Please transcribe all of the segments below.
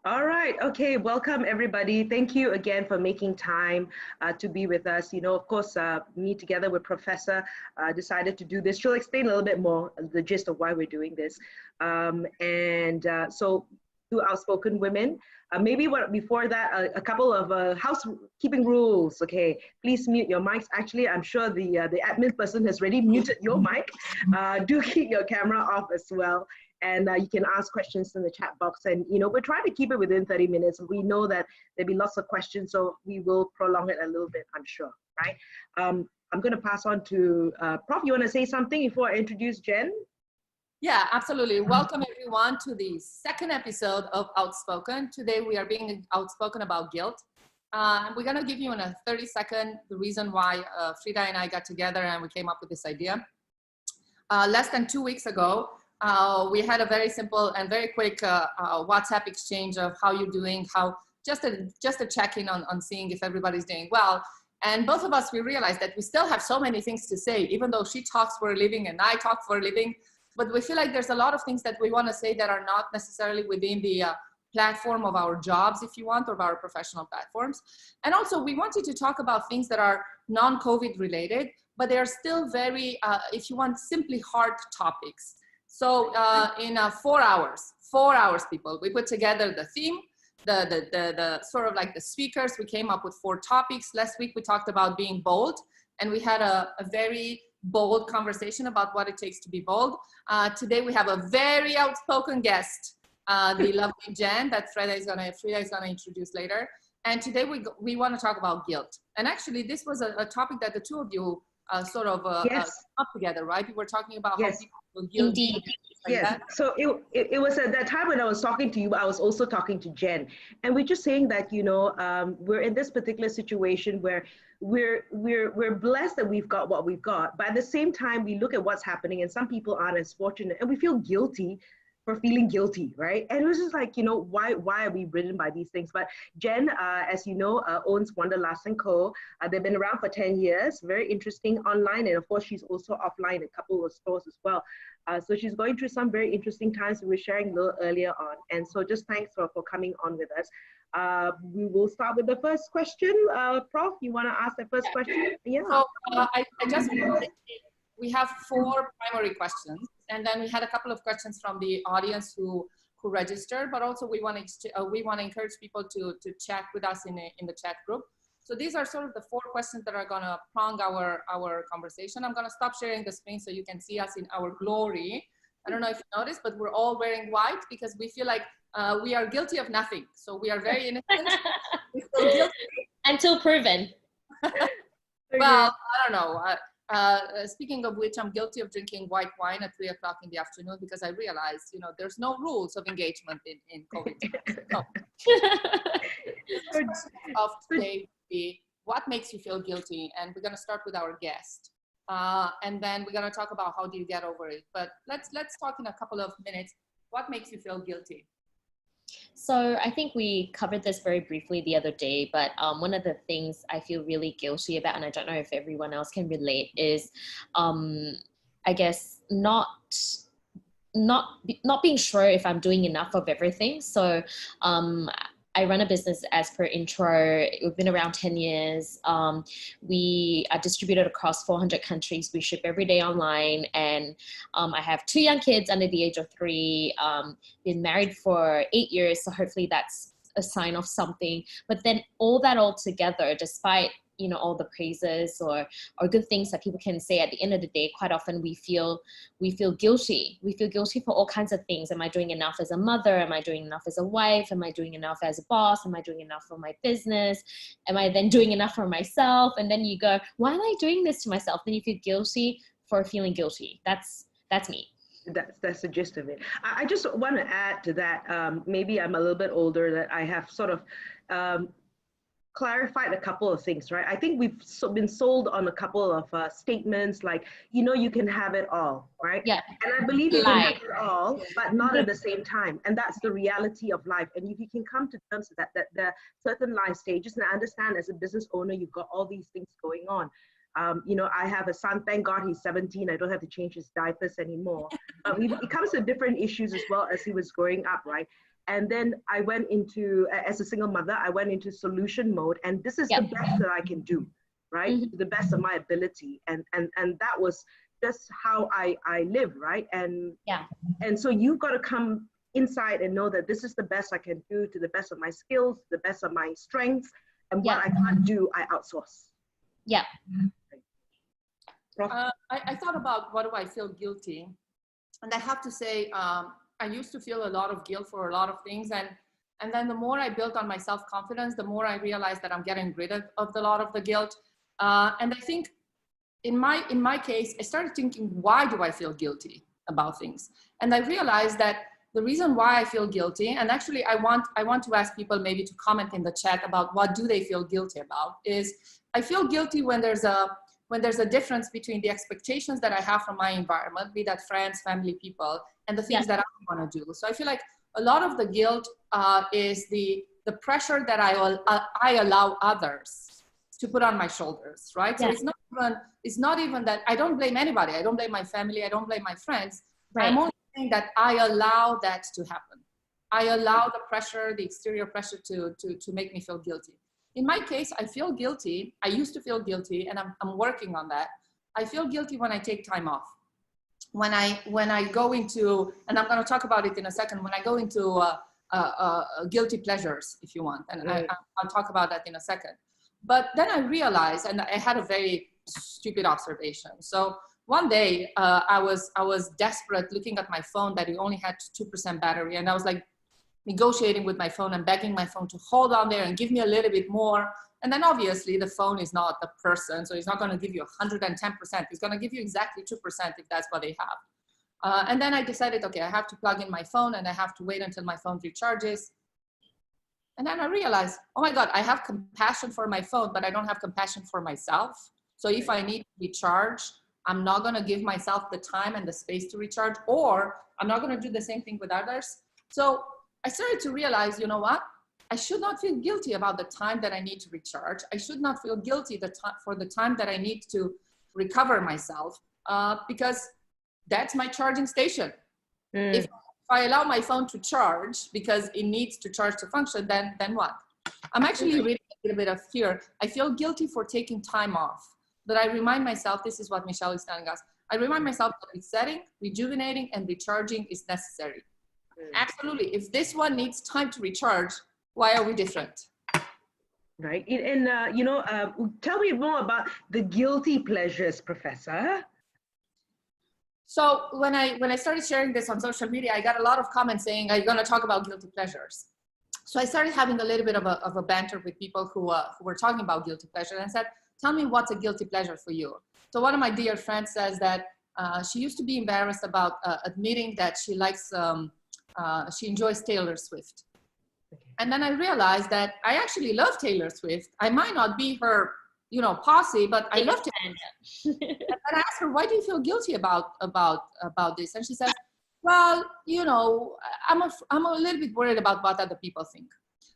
All right. Okay. Welcome, everybody. Thank you again for making time to be with us. Of course, me together with Professor decided to do this. She'll explain a little bit more the gist of why we're doing this. So, to outspoken women, before that, a couple of housekeeping rules. Okay. Please mute your mics. Actually, I'm sure the admin person has already muted your mic. Do keep your camera off as well. And you can ask questions in the chat box. And, we're trying to keep it within 30 minutes. We know that there'll be lots of questions, so we will prolong it a little bit, I'm sure, right? I'm going to pass on to Prof. You want to say something before I introduce Jen? Yeah, absolutely. Welcome everyone to the second episode of Outspoken. Today we are being outspoken about guilt. We're going to give you in a 30-second the reason why Freda and I got together and we came up with this idea. Less than 2 weeks ago, we had a very simple and very quick WhatsApp exchange of how you're doing, just a check-in on seeing if everybody's doing well. And both of us, we realized that we still have so many things to say, even though she talks for a living and I talk for a living. But we feel like there's a lot of things that we want to say that are not necessarily within the platform of our jobs, if you want, or of our professional platforms. And also, we wanted to talk about things that are non-COVID related, but they are still very, if you want, simply hard topics. So in 4 hours, people, we put together the theme, the sort of like the speakers. We came up with 4 topics. Last week, we talked about being bold, and we had a very bold conversation about what it takes to be bold. Today, we have a very outspoken guest, the lovely Jenn that Freda is gonna introduce later. And today, we want to talk about guilt. And actually, this was a topic that the two of you Yes. up together, right? We were talking about Yes. how people feel guilty. Indeed. Like Yes. that. So it was at that time when I was talking to you, I was also talking to Jen, and we're just saying that we're in this particular situation where we're blessed that we've got what we've got, but at the same time we look at what's happening, and some people aren't as fortunate, and we feel guilty for feeling guilty, right? And it was just like, why are we ridden by these things? But Jen, as you know, owns Wanderlust & Co. They've been around for 10 years, very interesting online. And of course, she's also offline, a couple of stores as well. So she's going through some very interesting times we were sharing a little earlier on. And so just thanks for coming on with us. We will start with the first question. Prof, you want to ask the first question? Yeah. So I just we have 4 primary questions, and then we had a couple of questions from the audience who registered, but also we want to encourage people to chat with us in the chat group. So these are sort of the 4 questions that are going to prong our conversation. I'm going to stop sharing the screen so you can see us in our glory. I don't know if you noticed, but we're all wearing white because we feel like we are guilty of nothing. So we are very innocent. We feel guilty. Until proven. Well, I don't know. Speaking of which, I'm guilty of drinking white wine at 3 o'clock in the afternoon because I realized, there's no rules of engagement in COVID. Of today would be what makes you feel guilty, and we're going to start with our guest, and then we're going to talk about how do you get over it. But let's talk in a couple of minutes. What makes you feel guilty? So I think we covered this very briefly the other day, but one of the things I feel really guilty about, and I don't know if everyone else can relate, is I guess not being sure if I'm doing enough of everything. So I run a business as per intro. We've been around 10 years. We are distributed across 400 countries. We ship every day online. And I have 2 young kids under the age of 3, been married for 8 years. So hopefully that's a sign of something. But then all together, despite all the praises or good things that people can say, at the end of the day, quite often we feel guilty. We feel guilty for all kinds of things. Am I doing enough as a mother? Am I doing enough as a wife? Am I doing enough as a boss? Am I doing enough for my business? Am I then doing enough for myself? And then you go, why am I doing this to myself? Then you feel guilty for feeling guilty. That's me. That's the gist of it. I just want to add to that. Maybe I'm a little bit older, that I have sort of clarified a couple of things, right? I think we've been sold on a couple of statements like, you can have it all, right? Yeah. And I believe you can have it all, but not at the same time. And that's the reality of life. And if you can come to terms with that there are certain life stages, and I understand as a business owner, you've got all these things going on. I have a son, thank God he's 17. I don't have to change his diapers anymore. But it comes to different issues as well as he was growing up, right? And then I went into, as a single mother, I went into solution mode, and this is the best that I can do, right? To the best of my ability. And that was just how I live, right? And so you've got to come inside and know that this is the best I can do to the best of my skills, the best of my strengths, and what I can't do, I outsource. Yeah. I thought about what do I feel guilty, and I have to say, I used to feel a lot of guilt for a lot of things, and then the more I built on my self-confidence, the more I realized that I'm getting rid of a lot of the guilt. And I think in my case, I started thinking, why do I feel guilty about things? And I realized that the reason why I feel guilty, and actually I want to ask people maybe to comment in the chat about what do they feel guilty about, is I feel guilty when there's a difference between the expectations that I have from my environment, be that friends, family, people, and the things that I want to do. So I feel like a lot of the guilt is the pressure that I allow others to put on my shoulders, right? So it's not even that I don't blame anybody. I don't blame my family. I don't blame my friends. Right. I'm only saying that I allow that to happen. I allow the pressure, the exterior pressure to make me feel guilty. In my case, I feel guilty. I used to feel guilty, and I'm working on that. I feel guilty when I take time off. When I go into, and I'm going to talk about it in a second, when I go into guilty pleasures, if you want, and I'll talk about that in a second. But then I realized, and I had a very stupid observation. So one day I was desperate, looking at my phone that it only had 2% battery, and I was like negotiating with my phone and begging my phone to hold on there and give me a little bit more. And then obviously the phone is not a person, so it's not going to give you 110%. It's going to give you exactly 2% if that's what they have. And then I decided, okay, I have to plug in my phone and I have to wait until my phone recharges. And then I realized, oh my God, I have compassion for my phone, but I don't have compassion for myself. So if I need to recharge, I'm not going to give myself the time and the space to recharge, or I'm not going to do the same thing with others. So I started to realize, you know what? I should not feel guilty about the time that I need to recharge. I should not feel guilty for the time that I need to recover myself, because that's my charging station. If I allow my phone to charge because it needs to charge to function, then what? I'm actually reading a little bit of here. I feel guilty for taking time off, but I remind myself, this is what Michelle is telling us. I remind myself that resetting, rejuvenating, and recharging is necessary. Absolutely. If this one needs time to recharge, why are we different? Right. And tell me more about the guilty pleasures, Professor. So when I started sharing this on social media, I got a lot of comments saying, are you going to talk about guilty pleasures? So I started having a little bit of a banter with people who were talking about guilty pleasure, and I said, tell me what's a guilty pleasure for you. So one of my dear friends says that she used to be embarrassed about admitting that she likes, she enjoys Taylor Swift. And then I realized that I actually love Taylor Swift. I might not be her, posse, but I love Taylor Swift. And I asked her, why do you feel guilty about this? And she says, well, I'm a little bit worried about what other people think.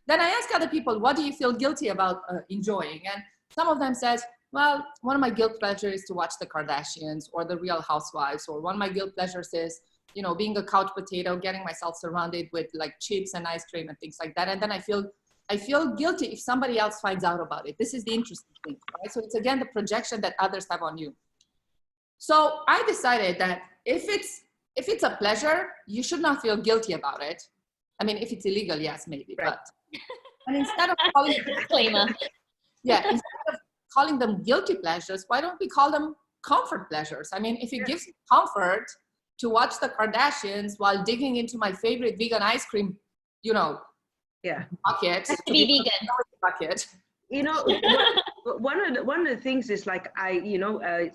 Then I ask other people, what do you feel guilty about enjoying? And some of them says, well, one of my guilt pleasures is to watch the Kardashians or the Real Housewives, or one of my guilt pleasures is, being a couch potato, getting myself surrounded with like chips and ice cream and things like that. And then I feel guilty if somebody else finds out about it. This is the interesting thing, right? So it's again the projection that others have on you. So I decided that if it's a pleasure, you should not feel guilty about it. I mean, if it's illegal, yes, maybe. Right. But instead of calling instead of calling them guilty pleasures, why don't we call them comfort pleasures? I mean, if it gives you comfort to watch the Kardashians while digging into my favorite vegan ice cream, bucket. Has to be vegan. Bucket. One of the things is like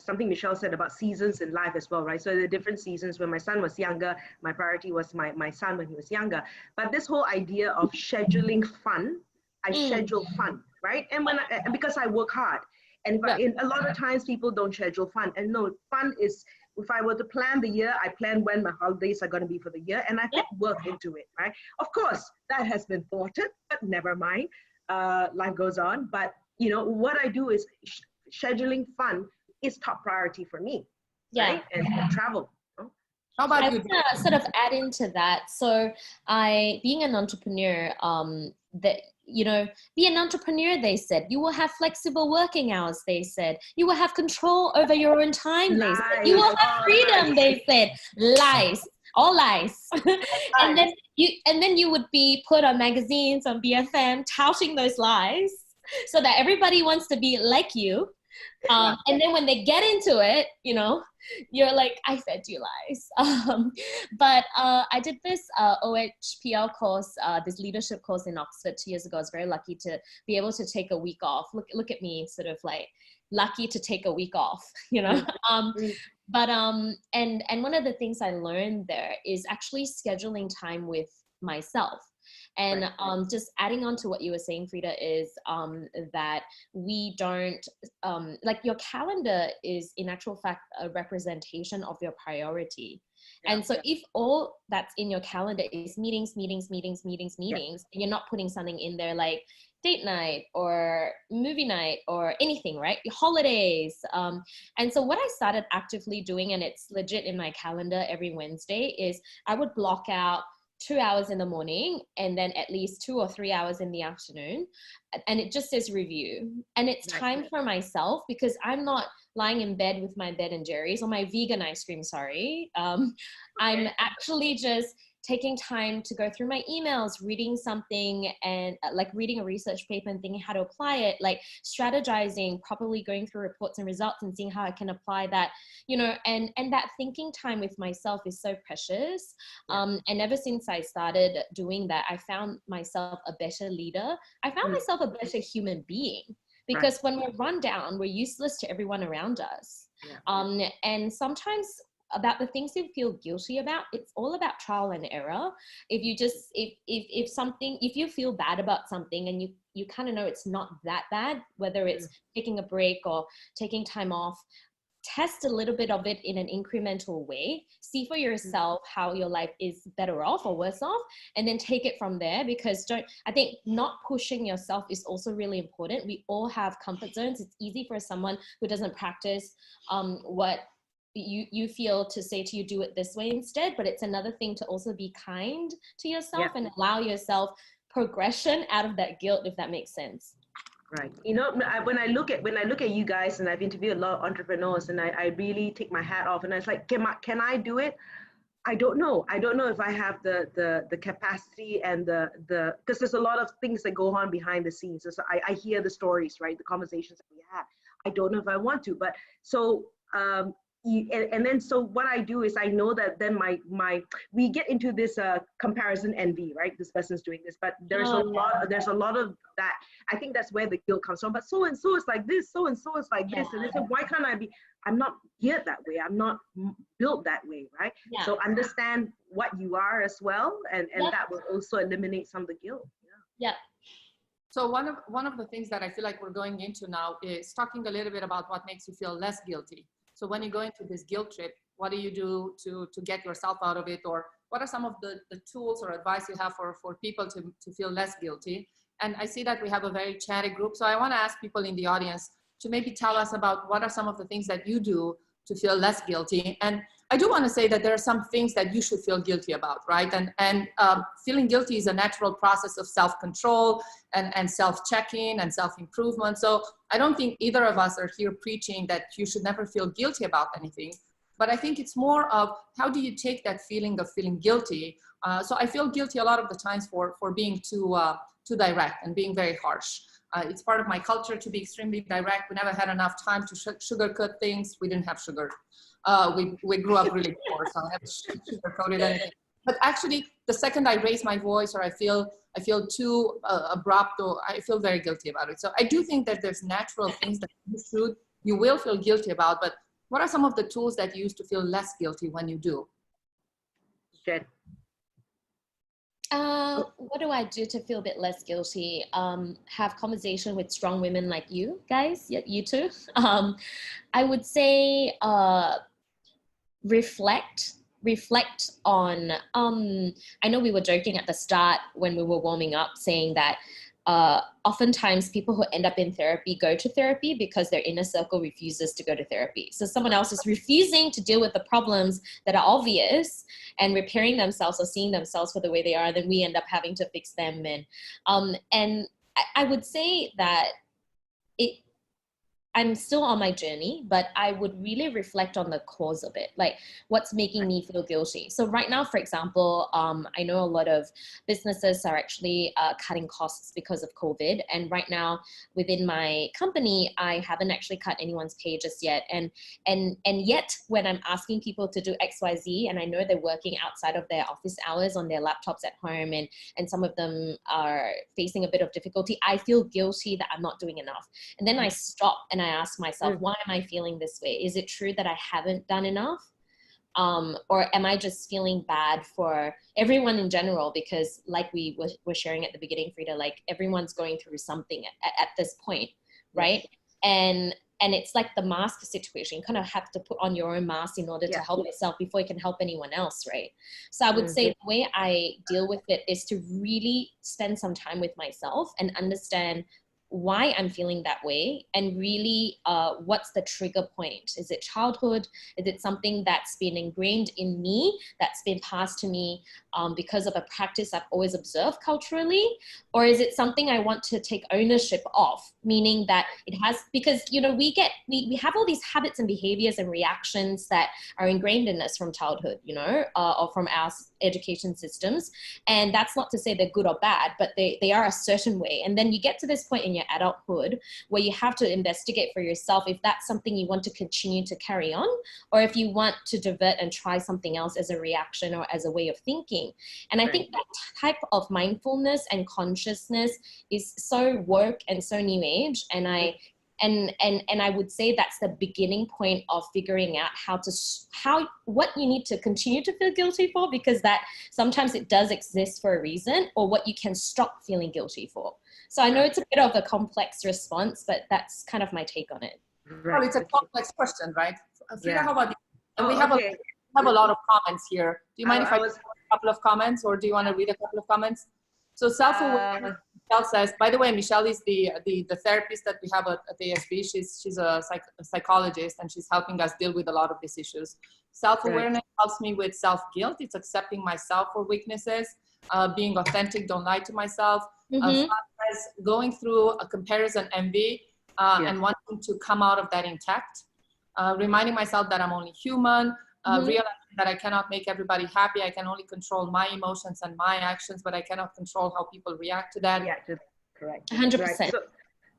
something Michelle said about seasons in life as well, right? So the different seasons. When my son was younger, my priority was my son when he was younger. But this whole idea of scheduling fun, I schedule fun, right? And because I work hard, and a lot of times people don't schedule fun. And no, fun is, if I were to plan the year, I plan when my holidays are going to be for the year, and I put work into it, right? Of course, that has been thwarted, but never mind. Life goes on. But, what I do is scheduling fun is top priority for me, right? And travel. How about I you? want to sort of add into that. So being an entrepreneur, be an entrepreneur, they said. You will have flexible working hours, they said. You will have control over your own time, they said. You will have freedom, they said. Lies. All lies. and then you would be put on magazines, on BFM, touting those lies so that everybody wants to be like you. And then when they get into it, you're like, I fed you lies. But I did this OHPL course, this leadership course in Oxford 2 years ago. I was very lucky to be able to take a week off. Look at me, sort of like lucky to take a week off, But and one of the things I learned there is actually scheduling time with myself. And just adding on to what you were saying, Freda, is that we don't, like your calendar is in actual fact a representation of your priority. And so if all that's in your calendar is meetings, and you're not putting something in there like date night or movie night or anything, right? Holidays. And so what I started actively doing, and it's legit in my calendar every Wednesday, is I would block out 2 hours in the morning and then at least 2 or 3 hours in the afternoon. And it just says review. And it's time for myself, because I'm not lying in bed with my Ben and Jerry's or my vegan ice cream, sorry. I'm actually just taking time to go through my emails, reading something, and like reading a research paper and thinking how to apply it, like strategizing, properly going through reports and results and seeing how I can apply that, and that thinking time with myself is so precious. And ever since I started doing that, I found myself a better leader. I found myself a better human being, because when we're run down, we're useless to everyone around us. And sometimes about the things you feel guilty about, it's all about trial and error. If you just, if you feel bad about something and you kind of know it's not that bad, whether it's taking a break or taking time off, test a little bit of it in an incremental way, see for yourself how your life is better off or worse off, and then take it from there. Because I think not pushing yourself is also really important. We all have comfort zones. It's easy for someone who doesn't practice what you feel to say to you, do it this way instead. But it's another thing to also be kind to yourself and allow yourself progression out of that guilt, if that makes sense. Right. When I look at you guys, and I've interviewed a lot of entrepreneurs, and I really take my hat off, and I was like, can I do it? I don't know if I have the capacity and the because there's a lot of things that go on behind the scenes. So I hear the stories, right? The conversations that we have. I don't know if I want to, but so and then so what I do is I know that then we get into this comparison envy, right? This person's doing this, but there's a lot of that. I think that's where the guilt comes from. But so and so is like this, so and so is like this, and they say, why can't I be? I'm not geared that way. I'm not built that way, right? So understand what you are as well, and that will also eliminate some of the guilt. So one of the things that I feel like we're going into now is talking a little bit about what makes you feel less guilty. So when you go into this guilt trip, what do you do to get yourself out of it? Or what are some of the tools or advice you have for people to feel less guilty? And I see that we have a very chatty group. So I want to ask people in the audience to maybe tell us about what are some of the things that you do to feel less guilty. And I do want to say that there are some things that you should feel guilty about, right? And feeling guilty is a natural process of self-control and self-checking and self-improvement. So I don't think either of us are here preaching that you should never feel guilty about anything. But I think it's more of how do you take that feeling of feeling guilty? So I feel guilty a lot of the times for being too direct and being very harsh. It's part of my culture to be extremely direct. We never had enough time to sugarcoat things. We didn't have sugar. We grew up really poor, so I haven't sugarcoated anything. But actually, the second I raise my voice or I feel too abrupt, or I feel very guilty about it. So I do think that there's natural things that you will feel guilty about. But what are some of the tools that you use to feel less guilty when you do? Jenn. What do I do to feel a bit less guilty? Have conversation with strong women like you guys, you too. I would say reflect on, I know we were joking at the start when we were warming up saying that oftentimes people who end up in therapy go to therapy because their inner circle refuses to go to therapy. So someone else is refusing to deal with the problems that are obvious and repairing themselves or seeing themselves for the way they are, then we end up having to fix them. And I would say that I'm still on my journey, but I would really reflect on the cause of it, like what's making me feel guilty. So right now, for example, I know a lot of businesses are actually cutting costs because of COVID. And right now within my company, I haven't actually cut anyone's pay just yet. And yet when I'm asking people to do XYZ, and I know they're working outside of their office hours on their laptops at home, and some of them are facing a bit of difficulty, I feel guilty that I'm not doing enough. And then I stop and I ask myself, why am I feeling this way? Is it true that I haven't done enough? Or am I just feeling bad for everyone in general? Because like we were sharing at the beginning, Freda, like everyone's going through something at this point, right? Yes. And it's like the mask situation. You kind of have to put on your own mask in order to help yourself before you can help anyone else, right? So I would say the way I deal with it is to really spend some time with myself and understand why I'm feeling that way, and really what's the trigger point. Is it childhood? Is it something that's been ingrained in me, that's been passed to me because of a practice I've always observed culturally? Or is it something I want to take ownership of, meaning that it has, because you know, we have all these habits and behaviors and reactions that are ingrained in us from childhood, you know, or from our education systems. And that's not to say they're good or bad, but they are a certain way. And then you get to this point in your adulthood where you have to investigate for yourself if that's something you want to continue to carry on, or if you want to divert and try something else as a reaction or as a way of thinking. And I think that type of mindfulness and consciousness is so woke and so new age. And I would say that's the beginning point of figuring out what you need to continue to feel guilty for, because that sometimes it does exist for a reason, or what you can stop feeling guilty for. So I know it's a bit of a complex response, but that's kind of my take on it. Well, it's a complex question, right? Freda, how about you? And we have a lot of comments here. Do you mind if I read a couple of comments, or do you want to read a couple of comments? So self-awareness, Michelle says, by the way, Michelle is the therapist that we have at ASB. She's a psychologist, and she's helping us deal with a lot of these issues. Self-awareness helps me with self-guilt. It's accepting myself for weaknesses, being authentic, don't lie to myself. Going through a comparison envy and wanting to come out of that intact. Reminding myself that I'm only human, realizing that I cannot make everybody happy. I can only control my emotions and my actions, but I cannot control how people react to that. Yeah, correct. 100%.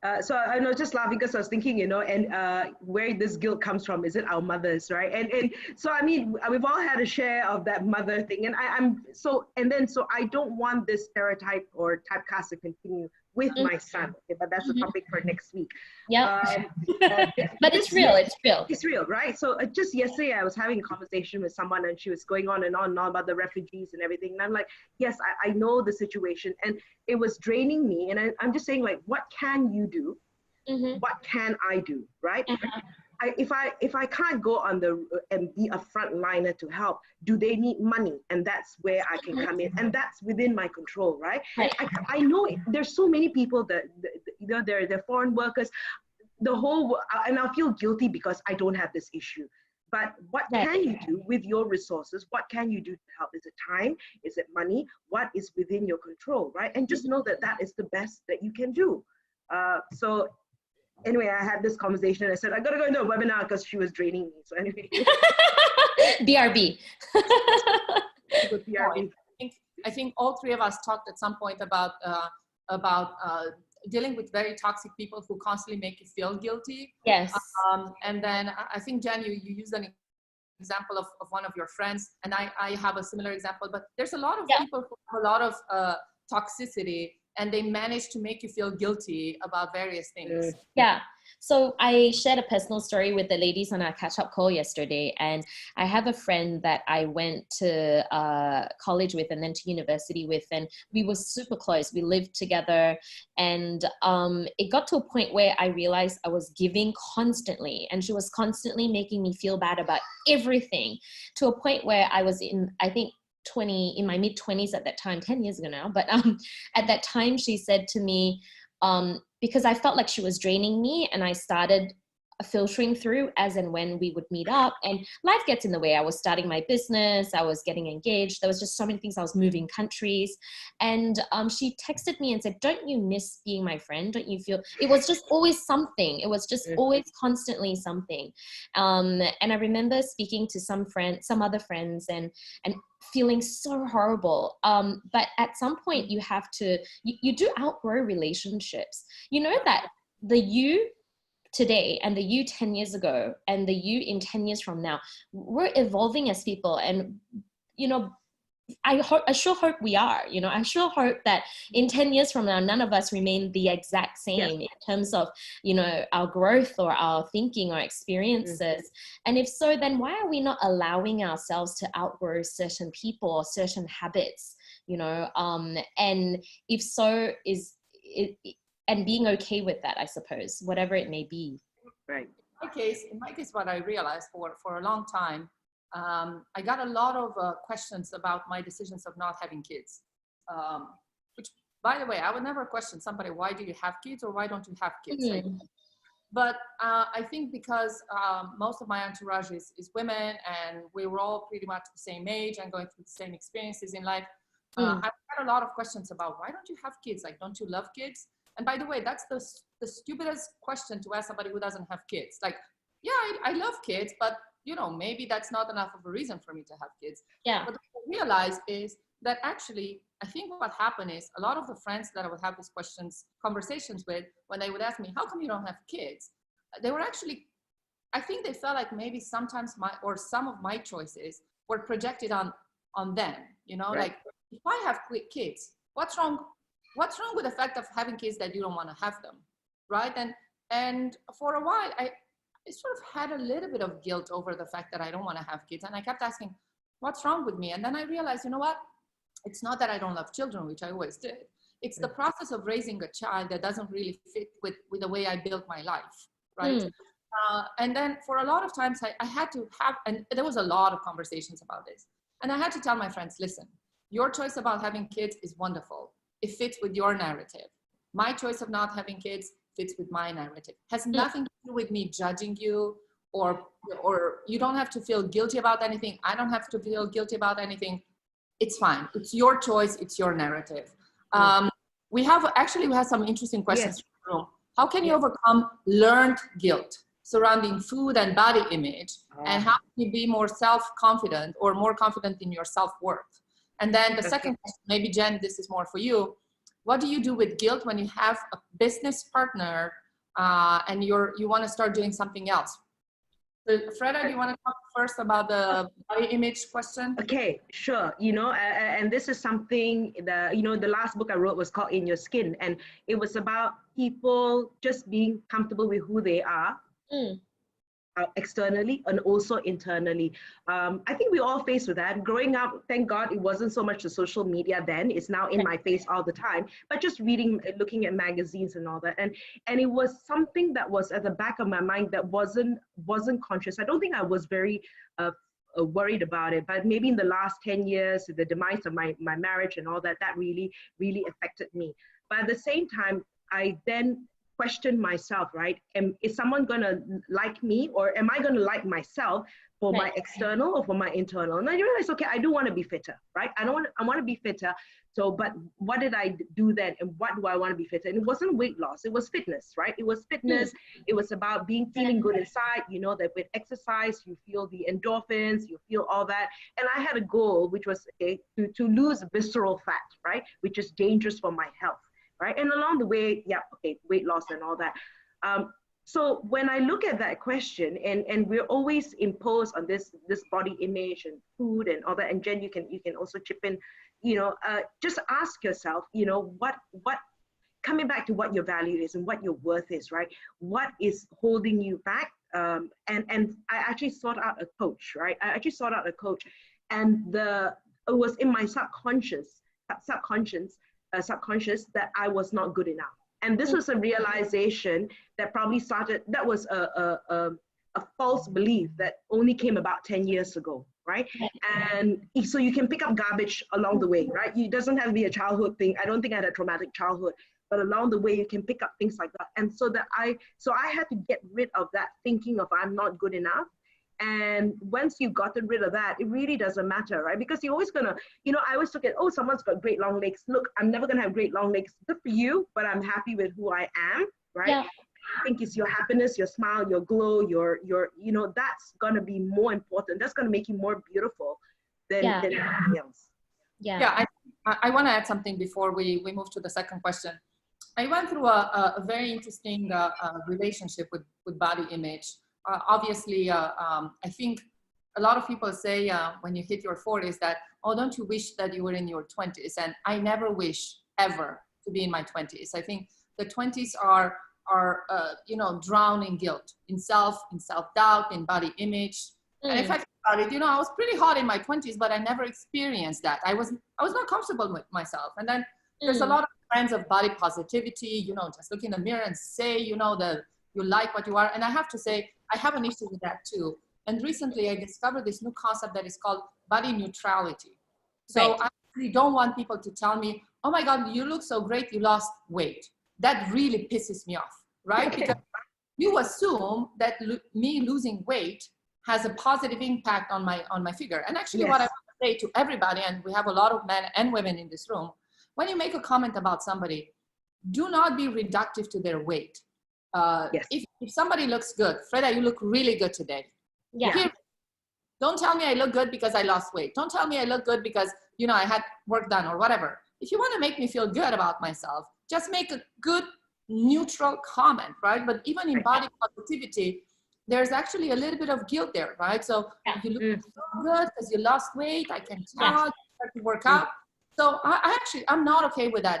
Right. So I know, just laughing because I was thinking, you know, and where this guilt comes from, is it our mothers, right? And so, I mean, we've all had a share of that mother thing. And so I don't want this stereotype or typecast to continue with my son. Okay, but that's the topic for next week. Yeah. But it's real. It's real, right? So just yesterday, I was having a conversation with someone, and she was going on and on about the refugees and everything. And I'm like, yes, I know the situation, and it was draining me. And I'm just saying, like, what can you do? What can I do, right? If I can't go on and be a frontliner to help, do they need money? And that's where I can come in, and that's within my control, right? I know there's so many people that you know, they're foreign workers, and I'll feel guilty because I don't have this issue. But what can you do with your resources? What can you do to help? Is it time? Is it money? What is within your control, right? And just know that is the best that you can do. So anyway, I had this conversation, and I said, I gotta go into a webinar because she was draining me. So anyway. BRB. BRB. I think all three of us talked at some point about dealing with very toxic people who constantly make you feel guilty. Yes. And then I think, Jenn, you used an example of one of your friends, and I have a similar example, but there's a lot of people who have a lot of toxicity, and they manage to make you feel guilty about various things. Yeah. So I shared a personal story with the ladies on our catch-up call yesterday, and I have a friend that I went to college with and then to university with, and we were super close. We lived together, and it got to a point where I realized I was giving constantly, and she was constantly making me feel bad about everything, to a point where I was in, I think, in my mid-20s at that time, 10 years ago now, but at that time she said to me, because I felt like she was draining me, and I started filtering through as and when we would meet up, and life gets in the way. I was starting my business, I was getting engaged, there was just so many things, I was moving countries, and she texted me and said, don't you miss being my friend? Don't you feel, it was just always something, it was just always constantly something. And I remember speaking to some other friends, and feeling so horrible. But at some point you have to, you do outgrow relationships. You know that the you today and the you 10 years ago and the you in 10 years from now, we're evolving as people. And, you know, I sure hope we are, you know, I sure hope that in 10 years from now, none of us remain the exact same in terms of, you know, our growth or our thinking or experiences. And if so, then why are we not allowing ourselves to outgrow certain people or certain habits, you know? And if so, and being okay with that, I suppose, whatever it may be. Right. In my case, what I realized for a long time, I got a lot of questions about my decisions of not having kids, which, by the way, I would never question somebody, why do you have kids or why don't you have kids? But I think because most of my entourage is women, and we were all pretty much the same age and going through the same experiences in life, I've got a lot of questions about, why don't you have kids? Like, don't you love kids? And by the way, that's the stupidest question to ask somebody who doesn't have kids. Like, yeah, I love kids, but you know, maybe that's not enough of a reason for me to have kids. Yeah. But what I realized is that actually, I think what happened is a lot of the friends that I would have these conversations with, when they would ask me, how come you don't have kids? They were actually, I think they felt like maybe sometimes some of my choices were projected on them, you know, like, if I have kids, what's wrong with the fact of having kids that you don't want to have them, right? And for a while, I sort of had a little bit of guilt over the fact that I don't want to have kids. And I kept asking, what's wrong with me? And then I realized, you know what? It's not that I don't love children, which I always did. It's the process of raising a child that doesn't really fit with the way I built my life, right? And then for a lot of times I had to have, and there was a lot of conversations about this. And I had to tell my friends, listen, your choice about having kids is wonderful. It fits with your narrative. My choice of not having kids fits with my narrative. Has nothing to do with me judging you, or you don't have to feel guilty about anything. I don't have to feel guilty about anything. It's fine. It's your choice. It's your narrative. We have some interesting questions in the room. How can you overcome learned guilt surrounding food and body image? And how can you be more self-confident or more confident in your self-worth? And then the second question, maybe Jenn, this is more for you. What do you do with guilt when you have a business partner and you want to start doing something else? So, Freda, do you want to talk first about the body image question? Okay, sure. You know, and this is something that, you know, the last book I wrote was called In Your Skin, and it was about people just being comfortable with who they are. Externally and also internally. I think we all face with that. Growing up, thank God it wasn't so much the social media then. It's now in my face all the time. But just reading, looking at magazines and all that, and it was something that was at the back of my mind that wasn't conscious. I don't think I was very worried about it, but maybe in the last 10 years, the demise of my marriage and all that, that really affected me. But at the same time, I then question myself, right? Is someone going to like me, or am I going to like myself for my external or for my internal? And I realized, okay, I do want to be fitter, right? I want to be fitter. So, but what did I do then? And what do I want to be fitter? And it wasn't weight loss. It was fitness, right? It was fitness. It was about feeling good inside, you know, that with exercise, you feel the endorphins, you feel all that. And I had a goal, which was to lose visceral fat, right? Which is dangerous for my health. Right? And along the way, weight loss and all that. So when I look at that question, and we're always imposed on this body image and food and all that, and Jenn, you can also chip in, you know, just ask yourself, you know, what coming back to what your value is and what your worth is, right? What is holding you back? And I actually sought out a coach, right? And it was in my subconscious that I was not good enough. And this was a realization that that was a false belief that only came about 10 years ago, right? And so you can pick up garbage along the way, right? It doesn't have to be a childhood thing. I don't think I had a traumatic childhood, but along the way you can pick up things like that. And so I had to get rid of that thinking of I'm not good enough. And once you've gotten rid of that, it really doesn't matter, right? Because you're always gonna, I always look at, oh, someone's got great long legs. Look, I'm never gonna have great long legs. Good for you, but I'm happy with who I am, right? Yeah. I think it's your happiness, your smile, your glow, your that's gonna be more important. That's gonna make you more beautiful than anything else. Yeah, I want to add something before we move to the second question. I went through a very interesting relationship with body image. Obviously, I think a lot of people say when you hit your 40s that, oh, don't you wish that you were in your 20s? And I never wish ever to be in my 20s. I think the 20s are drowned in guilt, in self-doubt, in body image. And if I think about it, I was pretty hot in my 20s, but I never experienced that. I was not comfortable with myself. And then there's a lot of trends of body positivity, just look in the mirror and say, you like what you are. And I have to say, I have an issue with that too. And recently I discovered this new concept that is called body neutrality. So I really don't want people to tell me, oh my God, you look so great, you lost weight. That really pisses me off, right? Because you assume that me losing weight has a positive impact on my figure. And actually what I want to say to everybody, and we have a lot of men and women in this room, when you make a comment about somebody, do not be reductive to their weight. If somebody looks good, Freda, you look really good today. Yeah. Don't tell me I look good because I lost weight. Don't tell me I look good because, I had work done or whatever. If you want to make me feel good about myself, just make a good, neutral comment, right? But even in body positivity, there's actually a little bit of guilt there, right? So you look so good because you lost weight. I can tell you start to work out. So I'm not okay with that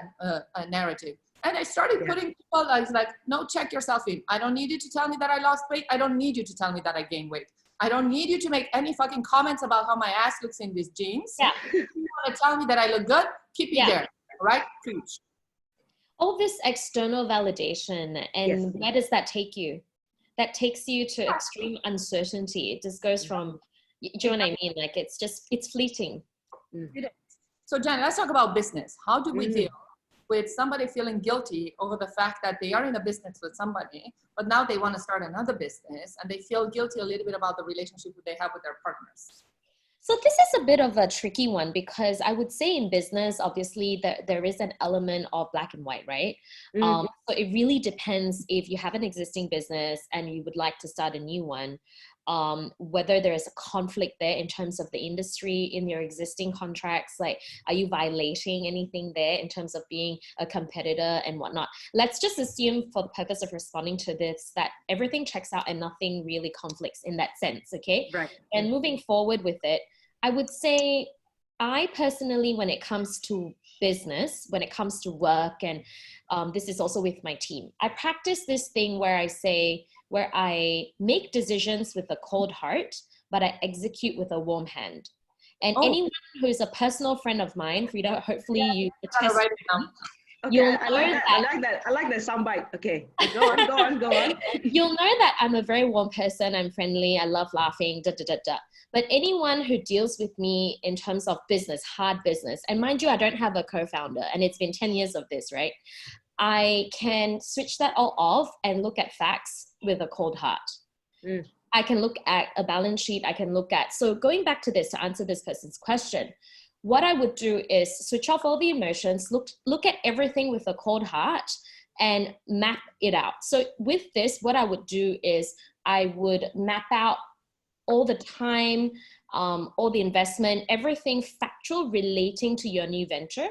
narrative. And I started putting people like, no, check yourself in. I don't need you to tell me that I lost weight. I don't need you to tell me that I gained weight. I don't need you to make any fucking comments about how my ass looks in these jeans. Yeah. If you want to tell me that I look good, keep it there, right? Preach. All this external validation, and where does that take you? That takes you to extreme uncertainty. It just goes from, do you know what I mean? Like it's fleeting. It is. So Jenn, let's talk about business. How do we deal with somebody feeling guilty over the fact that they are in a business with somebody, but now they want to start another business and they feel guilty a little bit about the relationship that they have with their partners? So this is a bit of a tricky one, because I would say in business, obviously there is an element of black and white, right? So it really depends if you have an existing business and you would like to start a new one, whether there is a conflict there in terms of the industry in your existing contracts. Like, are you violating anything there in terms of being a competitor and whatnot? Let's just assume, for the purpose of responding to this, that everything checks out and nothing really conflicts in that sense, okay? Right. And moving forward with it, I would say, I personally, when it comes to business, when it comes to work, and this is also with my team, I practice this thing where I make decisions with a cold heart, but I execute with a warm hand. And anyone who's a personal friend of mine, Freda, hopefully you attest. Write it down. Okay, I like that. I like that soundbite. Okay, go on. You'll know that I'm a very warm person. I'm friendly. I love laughing. But anyone who deals with me in terms of business, hard business, and mind you, I don't have a co-founder, and it's been 10 years of this, right? I can switch that all off and look at facts with a cold heart. I can look at a balance sheet. So going back to this, to answer this person's question, what I would do is switch off all the emotions, look at everything with a cold heart and map it out. So with this, what I would do is I would map out all the time, all the investment, everything factual relating to your new venture.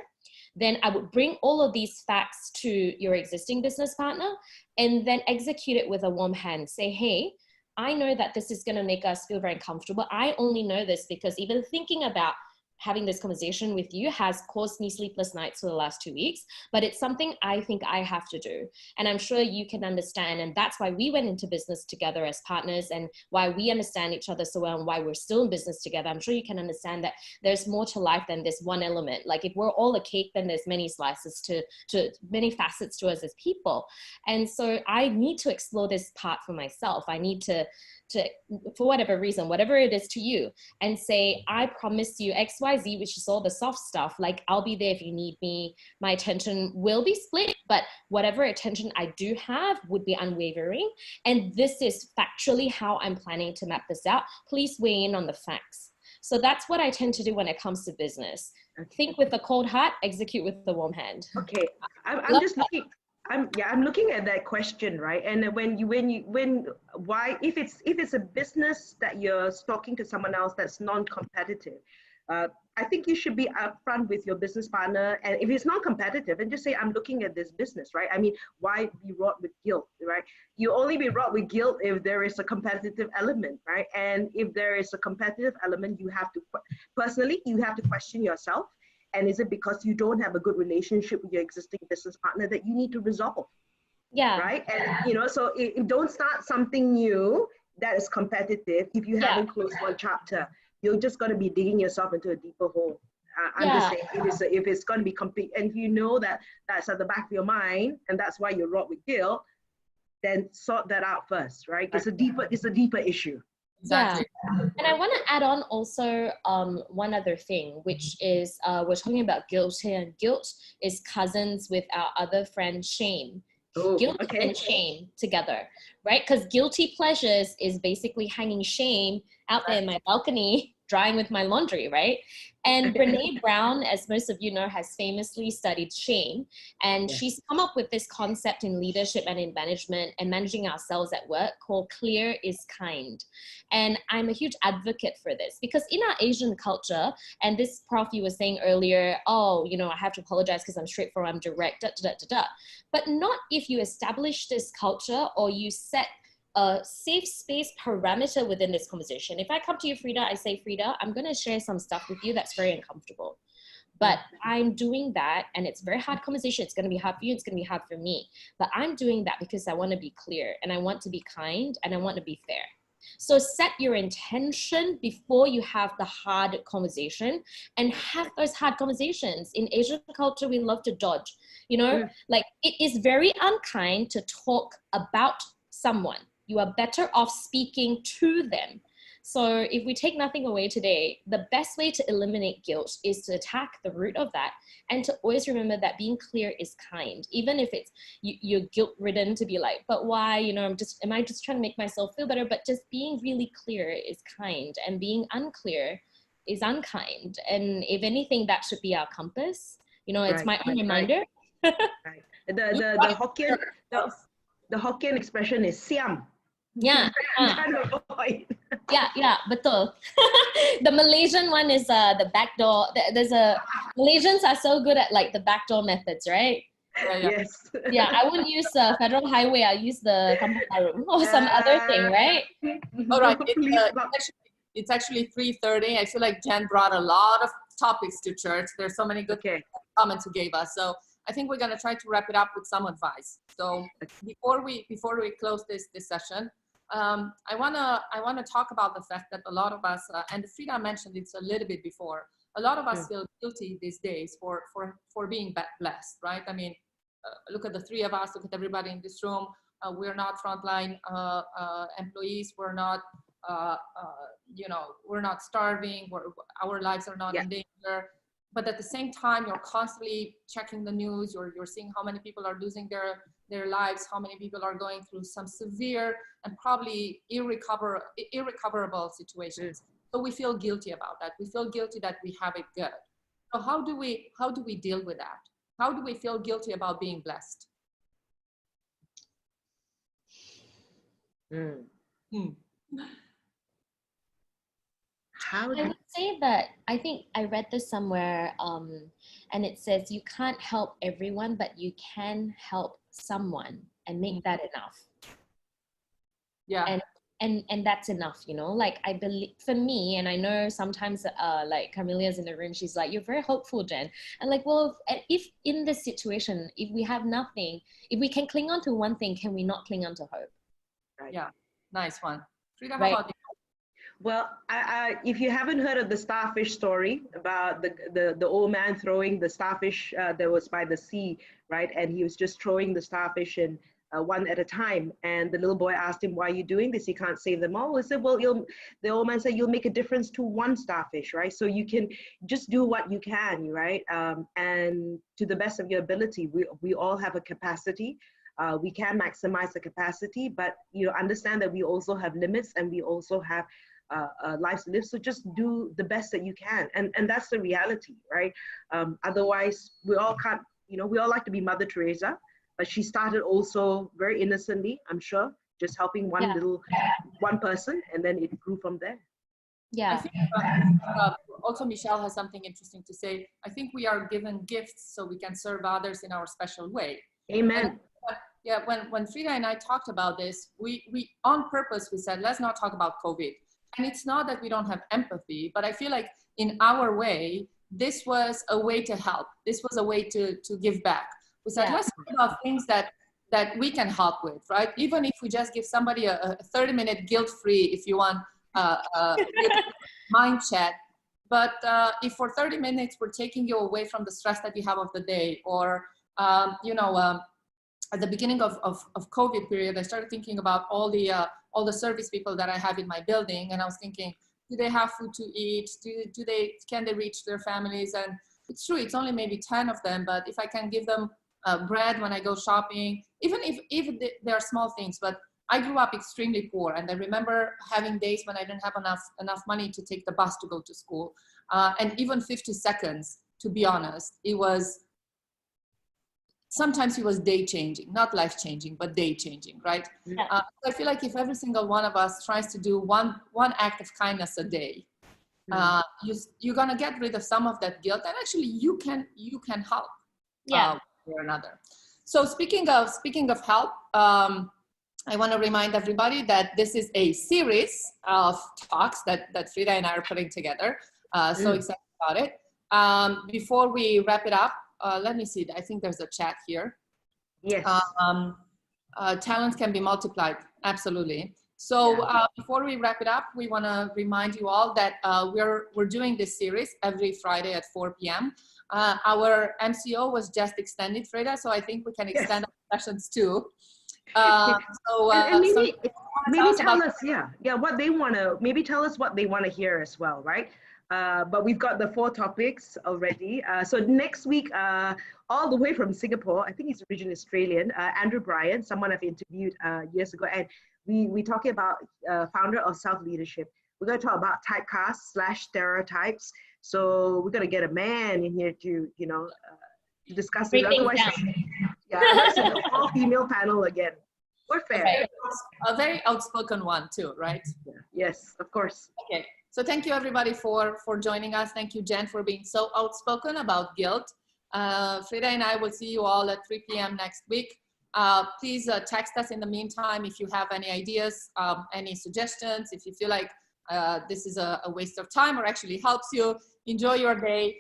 Then I would bring all of these facts to your existing business partner and then execute it with a warm hand. Say, hey, I know that this is going to make us feel very comfortable. I only know this because even thinking about having this conversation with you has caused me sleepless nights for the last 2 weeks, but it's something I think I have to do. And I'm sure you can understand. And that's why we went into business together as partners, and why we understand each other so well, and why we're still in business together. I'm sure you can understand that there's more to life than this one element. Like if we're all a cake, then there's many slices to many facets to us as people. And so I need to explore this part for myself. I need to for whatever reason, whatever it is to you, and say, I promise you XYZ, which is all the soft stuff. Like, I'll be there if you need me. My attention will be split, but whatever attention I do have would be unwavering. And this is factually how I'm planning to map this out. Please weigh in on the facts. So that's what I tend to do when it comes to business. Think with a cold heart, execute with a warm hand. Okay, I'm just looking. I'm looking at that question, right? And why, if it's a business that you're talking to someone else that's non-competitive, I think you should be upfront with your business partner. And if it's non-competitive, and just say, I'm looking at this business, right? I mean, why be wrought with guilt, right? You only be wrought with guilt if there is a competitive element, right? And if there is a competitive element, you have to question yourself. And is it because you don't have a good relationship with your existing business partner that you need to resolve? Yeah. Right. And, so don't start something new that is competitive if you haven't closed one chapter. You're just going to be digging yourself into a deeper hole. I'm just saying, if it's going to be complete, and if you know that that's at the back of your mind, and that's why you're wrought with guilt, then sort that out first, right? It's a deeper issue. Exactly. Yeah. And I want to add on also one other thing, which is we're talking about guilt here, and guilt is cousins with our other friend shame. Guilt and shame together, right? Because guilty pleasures is basically hanging shame out there in my balcony, drying with my laundry, right? And Brene Brown, as most of you know, has famously studied shame. And she's come up with this concept in leadership and in management and managing ourselves at work called clear is kind. And I'm a huge advocate for this because in our Asian culture, and this prof you were saying earlier, I have to apologize because I'm straightforward, I'm direct, But not if you establish this culture or you set a safe space parameter within this conversation. If I come to you, Freda, I say, Freda, I'm going to share some stuff with you that's very uncomfortable. But I'm doing that, and it's a very hard conversation. It's going to be hard for you. It's going to be hard for me. But I'm doing that because I want to be clear, and I want to be kind, and I want to be fair. So set your intention before you have the hard conversation, and have those hard conversations. In Asian culture, we love to dodge. Like it is very unkind to talk about someone. You are better off speaking to them. So if we take nothing away today, the best way to eliminate guilt is to attack the root of that, and to always remember that being clear is kind. Even if it's you're guilt-ridden to be like, but why? Am I just trying to make myself feel better? But just being really clear is kind, and being unclear is unkind. And if anything, that should be our compass. It's my own reminder. Right. The Hokkien expression is siam. Yeah. Yeah, betul. The Malaysian one is the backdoor. Malaysians are so good at like the backdoor methods, right? Yes. Yeah, I wouldn't use Federal Highway. I'll use the Kampung Baru or some other thing, right? All right. It's actually 3:30. I feel like Jen brought a lot of topics to church. There's so many good comments you gave us. So I think we're going to try to wrap it up with some advice. So before we close this session, I want to talk about the fact that a lot of us, and Freda mentioned it's a little bit before, a lot of us feel guilty these days for being blessed, right? I mean, look at the three of us, look at everybody in this room. We're not frontline employees. We're not, we're not starving. Our lives are not in danger. But at the same time, you're constantly checking the news. You're seeing how many people are losing their lives, how many people are going through some severe and probably irrecoverable situations. So we feel guilty about that. We feel guilty that we have it good. So how do we deal with that? How do we feel guilty about being blessed? I would say that I think I read this somewhere, and it says you can't help everyone, but you can help someone, and make that enough. Yeah. And and that's enough, you know. Like, I believe, for me, and I know sometimes like Camille's in the room, she's like, you're very hopeful, Jen. And like, well, if in this situation, if we have nothing, if we can cling on to one thing, can we not cling on to hope? Right. Yeah, nice one. Freda, how Right. about you? Well, if you haven't heard of the starfish story about the old man throwing the starfish that was by the sea, right? And he was just throwing the starfish in one at a time. And the little boy asked him, why are you doing this? He can't save them all. He said, well, the old man said, you'll make a difference to one starfish, right? So you can just do what you can, right? And to the best of your ability, we all have a capacity. We can maximize the capacity, but understand that we also have limits and we also have lives to live. So just do the best that you can, and that's the reality, right? Otherwise, we all can't. We all like to be Mother Teresa, but she started also very innocently, I'm sure, just helping one person, and then it grew from there. Yeah. I think also Michelle has something interesting to say. I think we are given gifts so we can serve others in our special way. Amen. Yeah, when Freda and I talked about this, we on purpose, we said, let's not talk about COVID. And it's not that we don't have empathy, but I feel like in our way, this was a way to help. This was a way to give back. We said, let's talk about things that we can help with, right? Even if we just give somebody a 30-minute guilt-free, if you want, mind chat. But if for 30 minutes, we're taking you away from the stress that you have of the day, or, at the beginning of COVID period, I started thinking about all the service people that I have in my building, and I was thinking, do they have food to eat? Can they reach their families? And it's true, it's only maybe 10 of them, but if I can give them bread when I go shopping, even if they are small things. But I grew up extremely poor, and I remember having days when I didn't have enough money to take the bus to go to school, and even 50 seconds, to be honest, sometimes it was day changing, not life changing, but day changing, right? Yeah. I feel like if every single one of us tries to do one act of kindness a day, you're gonna get rid of some of that guilt, and actually you can help or another. So speaking of help, I want to remind everybody that this is a series of talks that Freda and I are putting together. So excited about it. Before we wrap it up, let me see. I think there's a chat here. Yes. Talents can be multiplied. Absolutely. So before we wrap it up, we want to remind you all that we're doing this series every Friday at 4 p.m. Our MCO was just extended, Freda, so I think we can extend our sessions too. Maybe tell us, what they want to. Maybe tell us what they want to hear as well, right? But we've got the 4 topics already. So next week, all the way from Singapore, I think he's originally Australian, Andrew Bryan, someone I've interviewed years ago, and we're talking about founder of self-leadership. We're going to talk about typecasts / stereotypes. So we're going to get a man in here to, to discuss it. Otherwise, it's an all-female panel again. We're fair. A very outspoken one too, right? Yeah. Yes, of course. Okay. So thank you everybody for joining us. Thank you, Jen, for being so outspoken about guilt. Freda and I will see you all at 3 p.m. next week. Please text us in the meantime if you have any ideas, any suggestions, if you feel like this is a waste of time or actually helps you. Enjoy your day.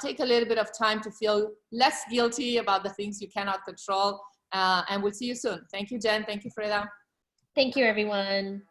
Take a little bit of time to feel less guilty about the things you cannot control. And we'll see you soon. Thank you, Jen. Thank you, Freda. Thank you, everyone.